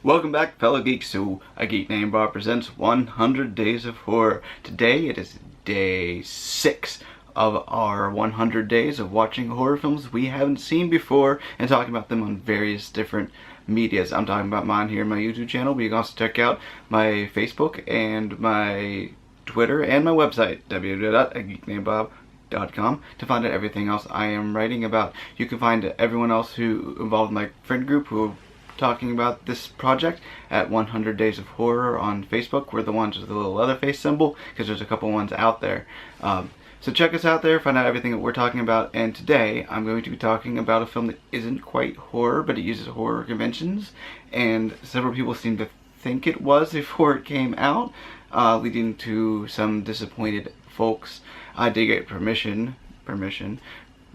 Welcome back, fellow geeks, to A Geek Named Bob Presents 100 Days of Horror. Today it is day 6 of our 100 days of watching horror films we haven't seen before and talking about them on various different medias. I'm talking about mine here on my YouTube channel, but you can also check out my Facebook and my Twitter and my website, www.ageeknamedbob.com, to find out everything else I am writing about. You can find everyone else who involved in my friend group who talking about this project at 100 Days of Horror on Facebook. We're the ones with the little Leatherface symbol, because there's a couple ones out there. So check us out there, find out everything that we're talking about, and today I'm going to be talking about a film that isn't quite horror, but it uses horror conventions, and several people seem to think it was before it came out, leading to some disappointed folks. I did get permission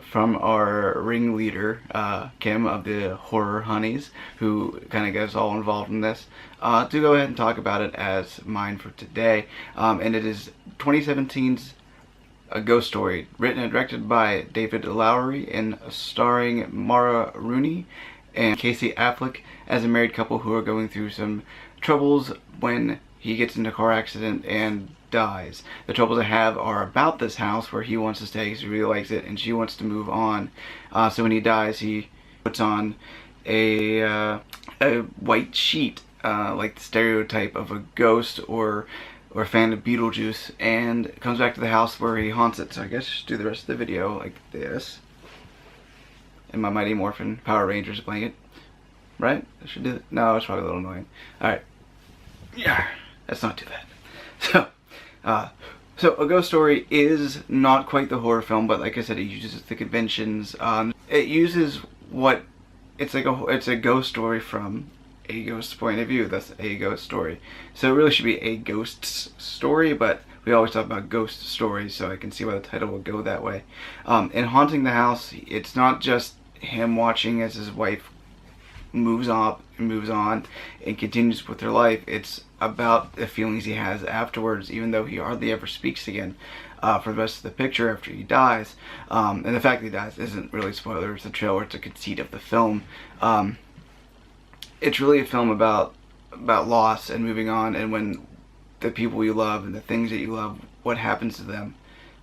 from our ringleader, Kim of the Horror Honeys, who kind of gets all involved in this, to go ahead and talk about it as mine for today. And it is 2017's A Ghost Story, written and directed by David Lowery and starring Maura Rooney and Casey Affleck as a married couple who are going through some troubles when he gets in a car accident and dies. The troubles they have are about this house where he wants to stay because he really likes it and she wants to move on. So when he dies, he puts on a white sheet, like the stereotype of a ghost or a fan of Beetlejuice, and comes back to the house where he haunts it. So I guess just do the rest of the video like this. In my Mighty Morphin Power Rangers blanket. Right? I should do it. No, it's probably a little annoying. Alright. Yeah, that's not too bad. So A Ghost Story is not quite the horror film, but like I said, it uses the conventions. It uses it's a ghost story from a ghost's point of view. That's a ghost story. So it really should be a ghost's story, but we always talk about ghost stories, so I can see why the title would go that way. In Haunting the House, it's not just him watching as his wife moves on and continues with her life. It's about the feelings he has afterwards, even though he hardly ever speaks again for the rest of the picture after he dies. And the fact that he dies isn't really a spoiler, it's a trailer, it's a conceit of the film. It's really a film about loss and moving on, and when the people you love and the things that you love, what happens to them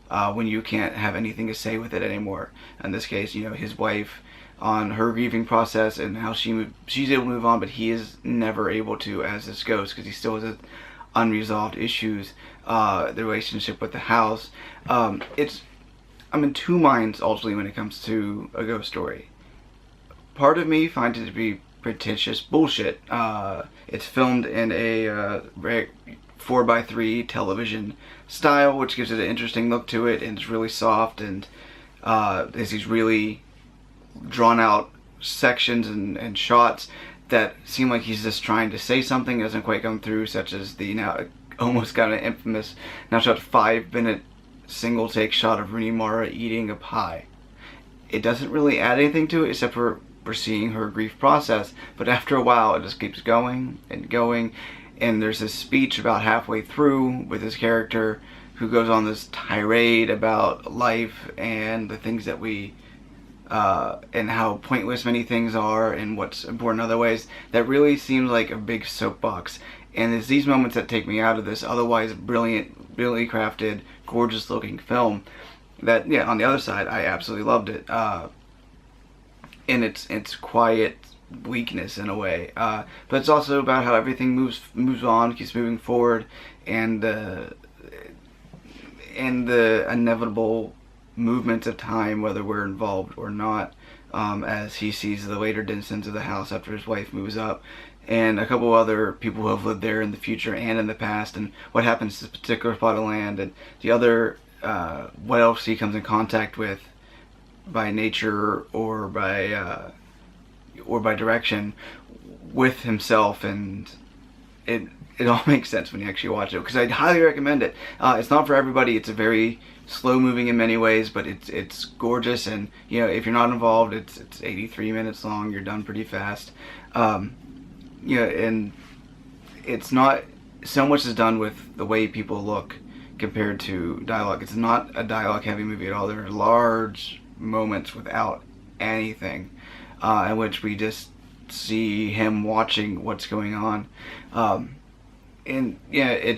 when you can't have anything to say with it anymore. In this case, you know, his wife, on her grieving process and how she's able to move on, but he is never able to as this goes, because he still has unresolved issues. The relationship with the house. I'm in two minds ultimately when it comes to A Ghost Story. Part of me finds it to be pretentious bullshit. It's filmed in a 4:3 television style, which gives it an interesting look to it, and it's really soft, and there's these really drawn out sections and shots that seem like he's just trying to say something, doesn't quite come through, such as the now almost kind of infamous now shot 5-minute single take shot of Rooney Mara eating a pie. It doesn't really add anything to it except for we're seeing her grief process, but after a while it just keeps going and going, and there's this speech about halfway through with his character who goes on this tirade about life and the things that we and how pointless many things are and what's important in other ways. That really seems like a big soapbox, and it's these moments that take me out of this otherwise brilliantly crafted, gorgeous looking film that, yeah, on the other side, I absolutely loved it, in its quiet weakness in a way, but it's also about how everything moves on, keeps moving forward, and the inevitable movements of time, whether we're involved or not, as he sees the later denizens of the house after his wife moves up, and a couple other people who have lived there in the future and in the past, and what happens to this particular plot of land, and the other, what else he comes in contact with by nature or by direction with himself, and it all makes sense when you actually watch it, because I'd highly recommend it. It's not for everybody. It's a very slow moving in many ways, but it's gorgeous, and you know, if you're not involved, it's 83 minutes long. You're done pretty fast. You know, and it's not so much is done with the way people look compared to dialogue. It's not a dialogue heavy movie at all. There are large moments without anything, in which we just see him watching what's going on. And yeah,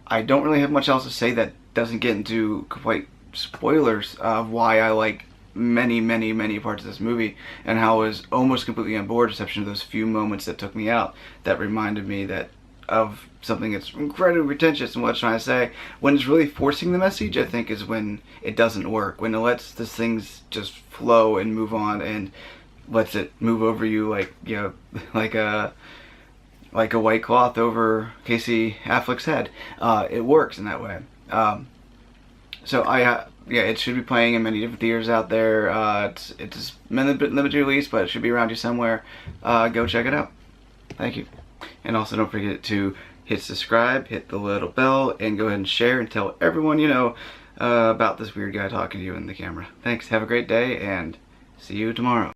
I don't really have much else to say that doesn't get into quite spoilers of why I like many parts of this movie, and how I was almost completely on board, exception of those few moments that took me out, that reminded me that of something that's incredibly pretentious and what it's trying to say. When it's really forcing the message, I think, is when it doesn't work. When it lets the things just flow and move on, and lets it move over you like, you know, like a white cloth over Casey Affleck's head. It works in that way. So yeah, it should be playing in many different theaters out there. It's limited release, but it should be around you somewhere. Go check it out. Thank you. And also don't forget to hit subscribe, hit the little bell, and go ahead and share and tell everyone you know about this weird guy talking to you in the camera. Thanks, have a great day, and see you tomorrow.